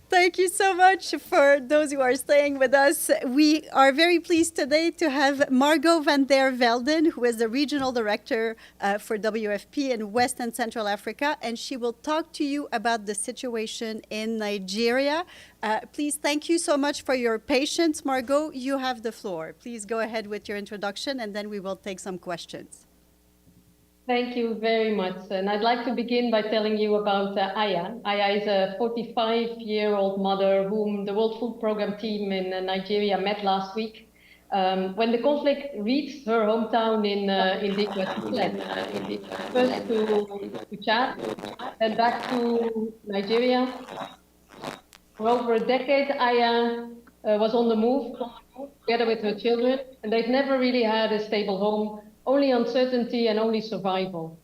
Thank you so much for those who are staying with us. We are very pleased today to have Margot van der Velden, who is the Regional Director for WFP in West and Central Africa, and she will talk to you about the situation in Nigeria. Please, thank you so much for your patience. Margot, you have the floor. Please go ahead with your introduction, and then we will take some questions. Thank you very much. And I'd like to begin by telling you about Aya. Aya is a 45-year-old mother whom the World Food Programme team in Nigeria met last week. When the conflict reached her hometown in Dikwa, she fled. First to Chad, then back to Nigeria. For over a decade, Aya was on the move together with her children, and they've never really had a stable home, only uncertainty and only survival.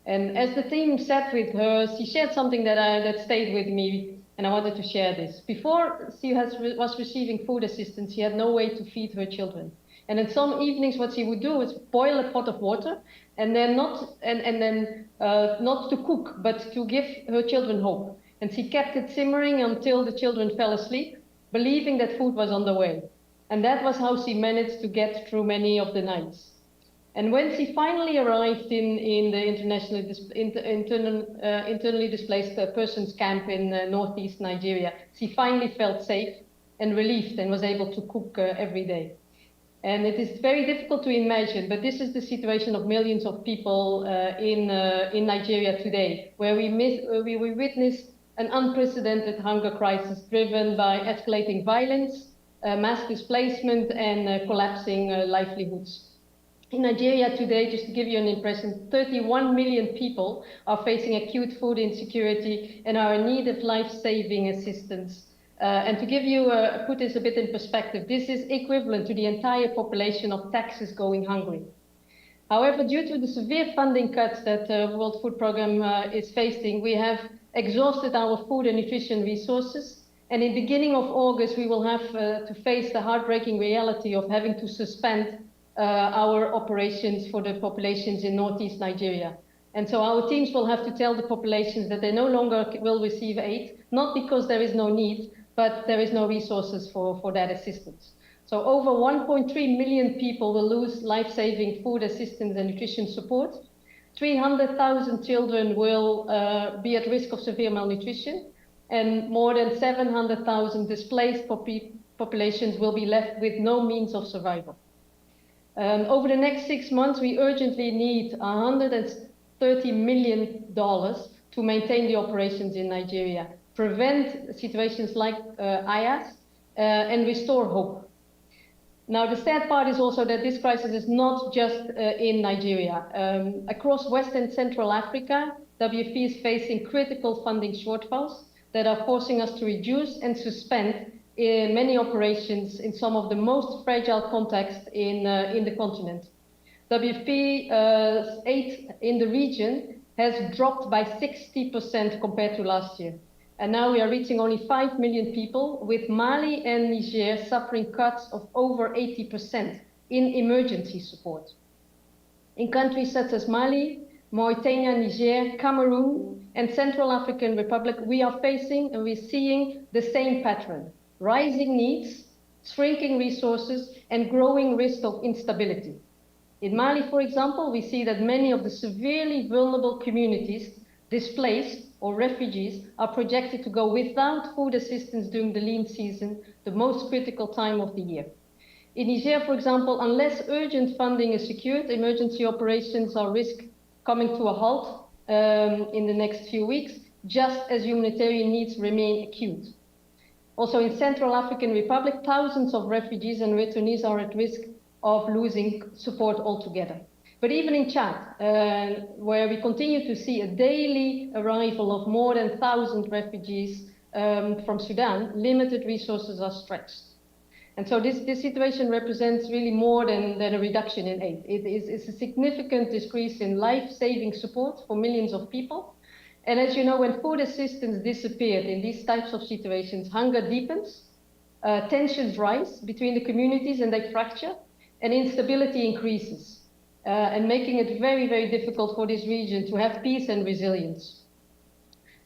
And as the team sat with her, she shared something that stayed with me, and I wanted to share this. Before she was receiving food assistance, she had no way to feed her children. And in some evenings, what she would do is boil a pot of water, and then not to cook, but to give her children hope. And she kept it simmering until the children fell asleep, believing that food was on the way. And that was how she managed to get through many of the nights. And when she finally arrived in the internally displaced persons camp in northeast Nigeria, she finally felt safe and relieved and was able to cook every day. And it is very difficult to imagine, but this is the situation of millions of people in Nigeria today, where we witness an unprecedented hunger crisis driven by escalating violence, mass displacement, and collapsing livelihoods. In Nigeria today, just to give you an impression, 31 million people are facing acute food insecurity and are in need of life-saving assistance. And to give you, put this a bit in perspective, this is equivalent to the entire population of Texas going hungry. However, due to the severe funding cuts that the World Food Programme is facing, we have exhausted our food and nutrition resources. And in the beginning of August, we will have to face the heartbreaking reality of having to suspend our operations for the populations in northeast Nigeria. And so our teams will have to tell the populations that they no longer will receive aid, not because there is no need, but there is no resources for that assistance. So over 1.3 million people will lose life-saving food assistance and nutrition support. 300,000 children will be at risk of severe malnutrition, and more than 700,000 displaced populations will be left with no means of survival. Over the next 6 months, we urgently need $130 million to maintain the operations in Nigeria, prevent situations like Aya's, and restore hope. Now, the sad part is also that this crisis is not just in Nigeria. Across West and Central Africa, WFP is facing critical funding shortfalls that are forcing us to reduce and suspend many operations in some of the most fragile contexts in the continent. WFP aid in the region has dropped by 60% compared to last year. And now we are reaching only 5 million people, with Mali and Niger suffering cuts of over 80% in emergency support. In countries such as Mali, Mauritania, Niger, Cameroon, and Central African Republic, we are facing and we're seeing the same pattern: rising needs, shrinking resources, and growing risk of instability. In Mali, for example, we see that many of the severely vulnerable communities displaced or refugees are projected to go without food assistance during the lean season, the most critical time of the year. In Niger, for example, unless urgent funding is secured, emergency operations are risk coming to a halt in the next few weeks, just as humanitarian needs remain acute. Also in Central African Republic, thousands of refugees and returnees are at risk of losing support altogether. But even in Chad, where we continue to see a daily arrival of more than 1,000 refugees from Sudan, limited resources are stretched. And so this situation represents really more than a reduction in aid. It's a significant decrease in life-saving support for millions of people. And as you know, when food assistance disappeared in these types of situations, hunger deepens, tensions rise between the communities and they fracture, and instability increases, and making it very, very difficult for this region to have peace and resilience.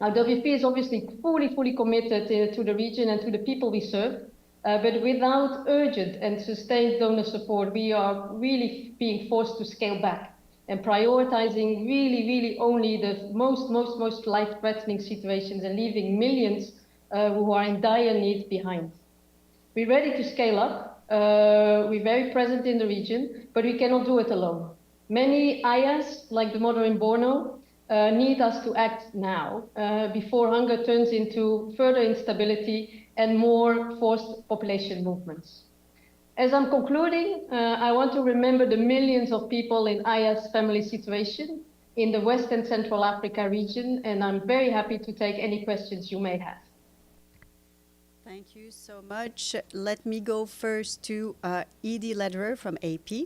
Now, WFP is obviously fully committed to the region and to the people we serve, but without urgent and sustained donor support, we are really being forced to scale back and prioritizing really only the most life-threatening situations and leaving millions who are in dire need behind. We're ready to scale up. We're very present in the region, but we cannot do it alone. Many ayahs, like the mother in Borno, need us to act now before hunger turns into further instability and more forced population movements. As I'm concluding, I want to remember the millions of people in Aya's family situation in the West and Central Africa region, and I'm very happy to take any questions you may have. Thank you so much. Let me go first to Edie Lederer from AP.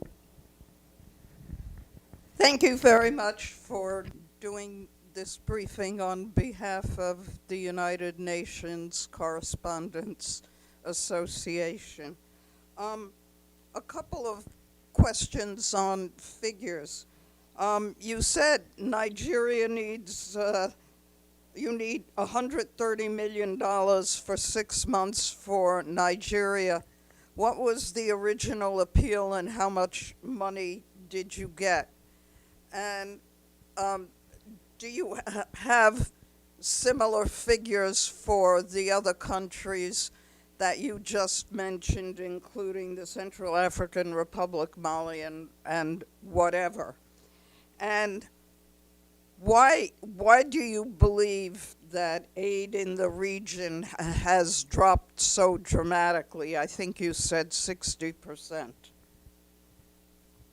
Thank you very much for doing this briefing on behalf of the United Nations Correspondents Association. A couple of questions on figures. You said Nigeria needs, you need $130 million for 6 months for Nigeria. What was the original appeal and how much money did you get? And do you have similar figures for the other countries that you just mentioned, including the Central African Republic, Mali, and whatever? And why do you believe that aid in the region has dropped so dramatically? I think you said 60%.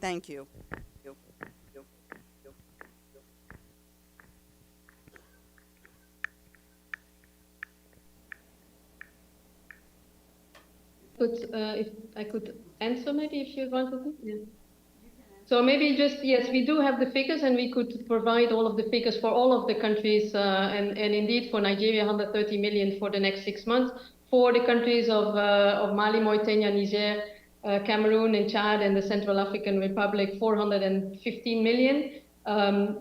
Thank you. If I could answer maybe if you want to. Yeah. So maybe just, yes, we do have the figures and we could provide all of the figures for all of the countries and indeed for Nigeria, 130 million for the next 6 months. For the countries of Mali, Mauritania, Niger, Cameroon and Chad and the Central African Republic, 415 million.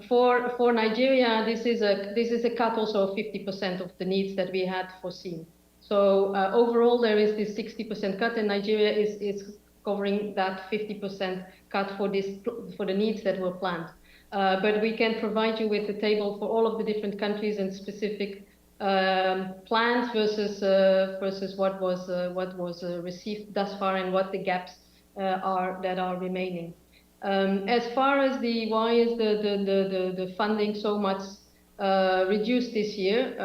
For Nigeria, this is a cut also of 50% of the needs that we had foreseen. So overall, there is this 60% cut, and Nigeria is covering that 50% cut for the needs that were planned. But we can provide you with a table for all of the different countries and specific plans versus what was received thus far and what the gaps are remaining. As far as why is the funding so much reduced this year.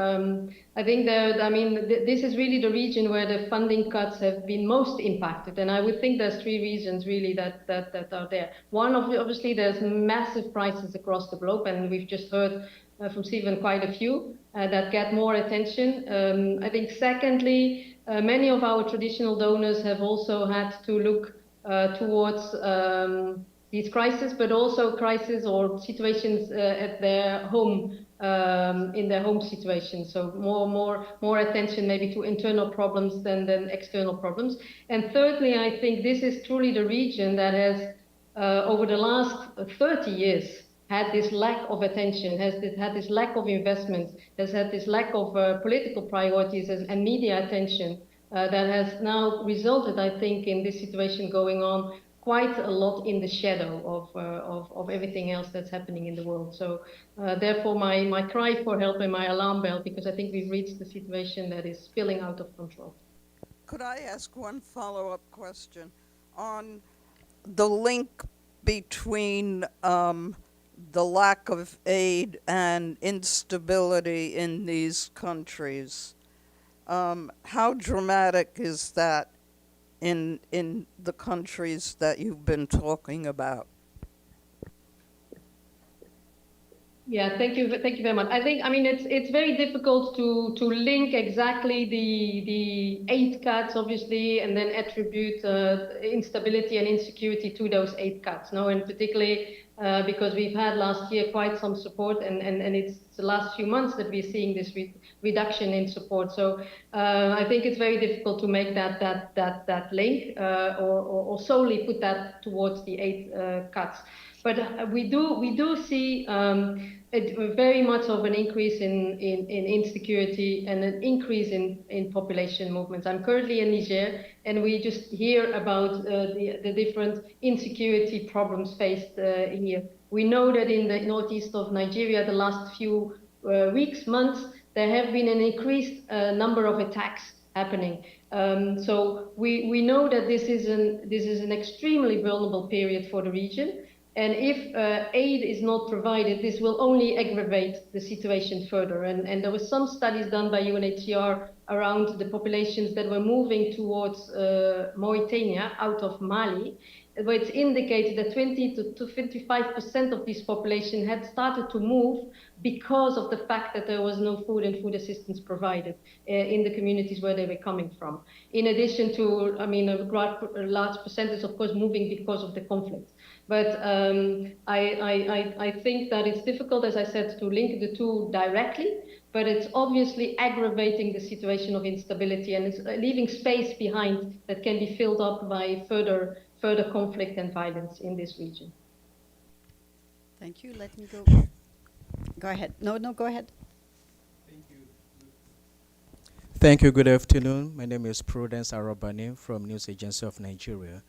I think this is really the region where the funding cuts have been most impacted, and I would think there's 3 reasons really that are there. One, obviously, there's massive prices across the globe, and we've just heard from Stephen quite a few that get more attention. I think secondly, many of our traditional donors have also had to look towards these crises, but also crises or situations at their home. In their home situation, so more attention maybe to internal problems than external problems. And thirdly, I think this is truly the region that has, over the last 30 years, had this lack of attention, had this lack of investment, has had this lack of political priorities and media attention that has now resulted, I think, in this situation going on quite a lot in the shadow of everything else that's happening in the world. So therefore my cry for help and my alarm bell, because I think we've reached the situation that is spilling out of control. Could I ask one follow-up question on the link between the lack of aid and instability in these countries? How dramatic is that in the countries that you've been talking about? Yeah, thank you very much. I mean, it's very difficult to link exactly the aid cuts, obviously, and then attribute instability and insecurity to those aid cuts. No, and particularly because we've had last year quite some support, and it's the last few months that we're seeing this reduction in support. So I think it's very difficult to make that link or solely put that towards the aid cuts. But we do see very much of an increase in insecurity and an increase in population movements. I'm currently in Niger, and we just hear about the different insecurity problems faced here. We know that in the northeast of Nigeria, the last few weeks, months, there have been an increased number of attacks happening. So we know that this is an extremely vulnerable period for the region. And if aid is not provided, this will only aggravate the situation further. And there were some studies done by UNHCR around the populations that were moving towards Mauritania out of Mali, where it's indicated that 20 to 55% of this population had started to move because of the fact that there was no food and food assistance provided in the communities where they were coming from. In addition to, I mean, a large percentage, of course, moving because of the conflict. But I think that it's difficult, as I said, to link the two directly, but it's obviously aggravating the situation of instability, and it's leaving space behind that can be filled up by further conflict and violence in this region. Thank you. Let me go. Go ahead. No, go ahead. Thank you. Good afternoon. My name is Prudence Arobani from News Agency of Nigeria.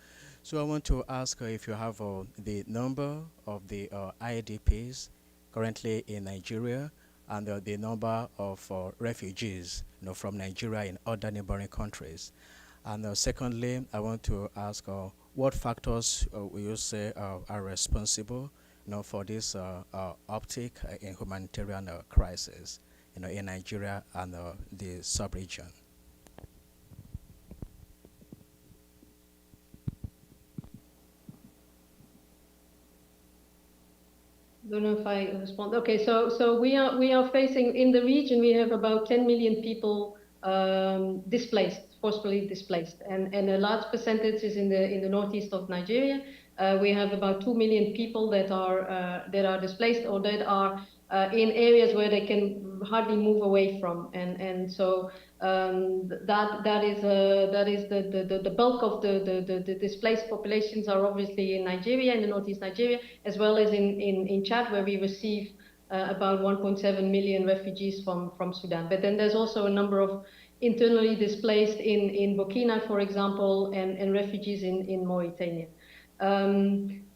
So I want to ask if you have the number of the IDPs currently in Nigeria and the number of refugees from Nigeria in other neighboring countries. And secondly, I want to ask what factors will you say are responsible for this uptick in humanitarian crisis in Nigeria and the sub-region? I don't know if I respond. Okay, so we are facing in the region. We have about 10 million people displaced, forcibly displaced, and a large percentage is in the northeast of Nigeria. We have about 2 million people that are displaced or that are in areas where they can hardly move away from, and so that is the bulk of the displaced populations are obviously in Nigeria, in the northeast Nigeria, as well as in Chad, where we receive about 1.7 million refugees from Sudan. But then there's also a number of internally displaced in Burkina, for example, and refugees in Mauritania.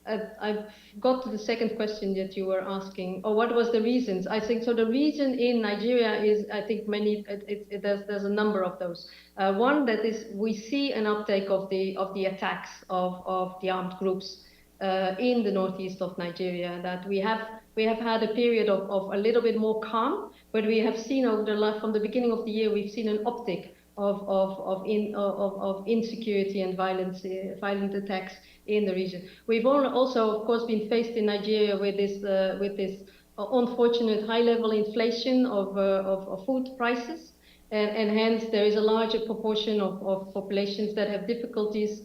I got to the second question that you were asking. Oh, what was the reasons? I think so. The reason in Nigeria is, I think there's a number of those. One that is we see an uptake of the attacks of the armed groups in the northeast of Nigeria. That we have had a period of a little bit more calm, but we have seen from the beginning of the year we've seen an uptick of insecurity and violent attacks in the region. We've also, of course, been faced in Nigeria with this unfortunate high-level inflation of food prices, and hence there is a larger proportion of populations that have difficulties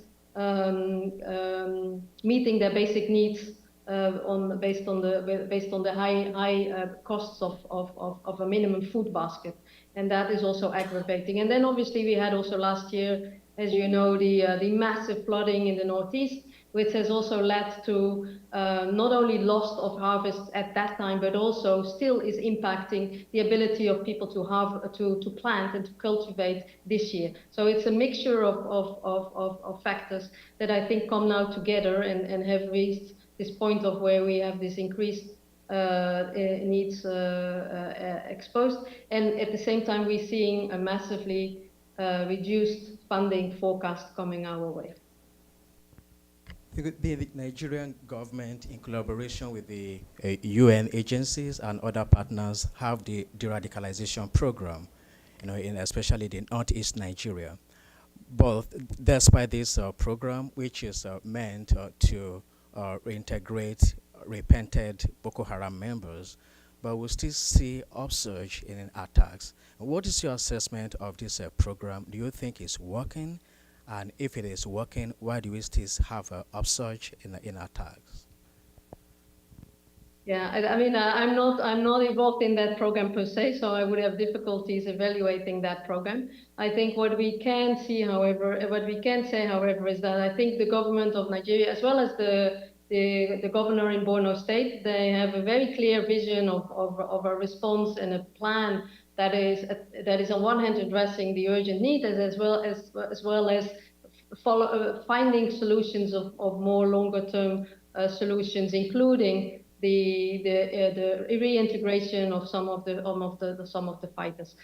meeting their basic needs based on the high costs of a minimum food basket, and that is also aggravating. And then obviously we had also last year, as you know, the massive flooding in the northeast, which has also led to not only loss of harvests at that time, but also still is impacting the ability of people to plant and to cultivate this year. So it's a mixture of factors that I think come now together and have reached this point of where we have this increased needs exposed, and at the same time we're seeing a massively reduced funding forecast coming our way. The Nigerian government, in collaboration with the UN agencies and other partners, have the Dradicalization program, in especially the northeast Nigeria. But despite this program, which is meant to reintegrate repented Boko Haram members, but we still see upsurge in attacks. What is your assessment of this program? Do you think it's working? And if it is working, why do we still have an upsurge in attacks? Yeah, I mean, I'm not involved in that program per se, so I would have difficulties evaluating that program. I think what we can say, however, is that I think the government of Nigeria, as well as the the governor in Borno State, they have a very clear vision of a response and a plan that is on one hand addressing the urgent need as well as finding solutions of more longer term solutions, including the reintegration of some of the fighters.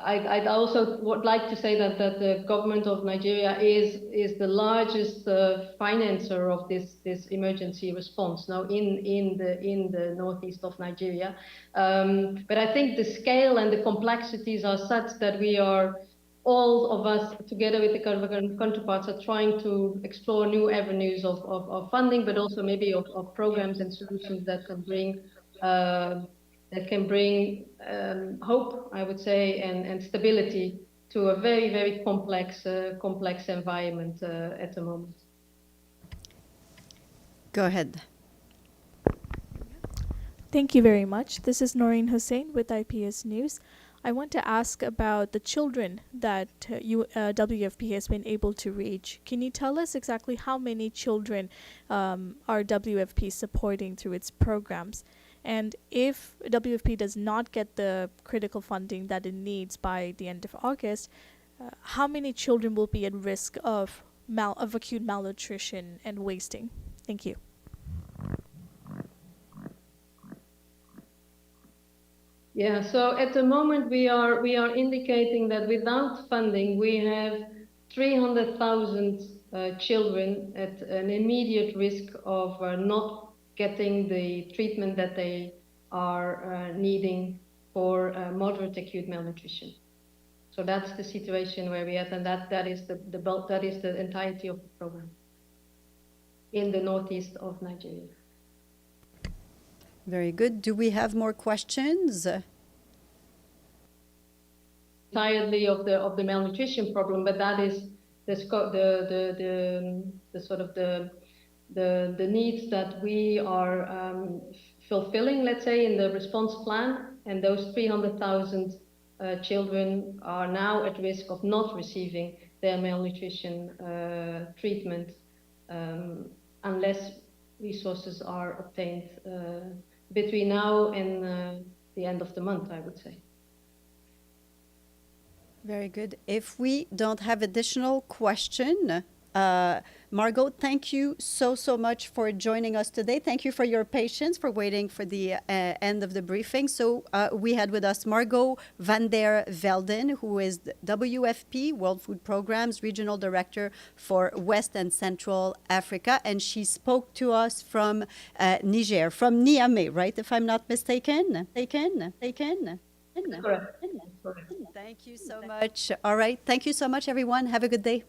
I'd also would like to say that the government of Nigeria is the largest financer of this emergency response now in the northeast of Nigeria. But I think the scale and the complexities are such that we are, all of us together with the counterparts, are trying to explore new avenues of funding, but also maybe of programs and solutions that can bring hope, I would say, and stability to a very, very complex environment at the moment. Go ahead. Thank you very much. This is Noreen Hussein with IPS News. I want to ask about the children that WFP has been able to reach. Can you tell us exactly how many children are WFP supporting through its programs? And if WFP does not get the critical funding that it needs by the end of August, how many children will be at risk of acute malnutrition and wasting? Thank you. Yeah, so at the moment we are indicating that without funding we have 300,000 children at an immediate risk of not getting the treatment that they are needing for moderate acute malnutrition. So that's the situation where we are, and that is the bulk, that is the entirety of the program in the northeast of Nigeria. Very good. Do we have more questions? Entirely of the malnutrition problem, but that is the sort of the needs that we are fulfilling, let's say, in the response plan, and those 300,000 children are now at risk of not receiving their malnutrition treatment unless resources are obtained between now and the end of the month, I would say. Very good. If we don't have additional question, Margot, thank you so much for joining us today. Thank you for your patience, for waiting for the end of the briefing. So we had with us Margot van der Velden, who is the WFP, World Food Program's Regional Director for West and Central Africa. And she spoke to us from Niger, from Niamey, right? If I'm not mistaken. Correct. Thank you so much. All right. Thank you so much, everyone. Have a good day.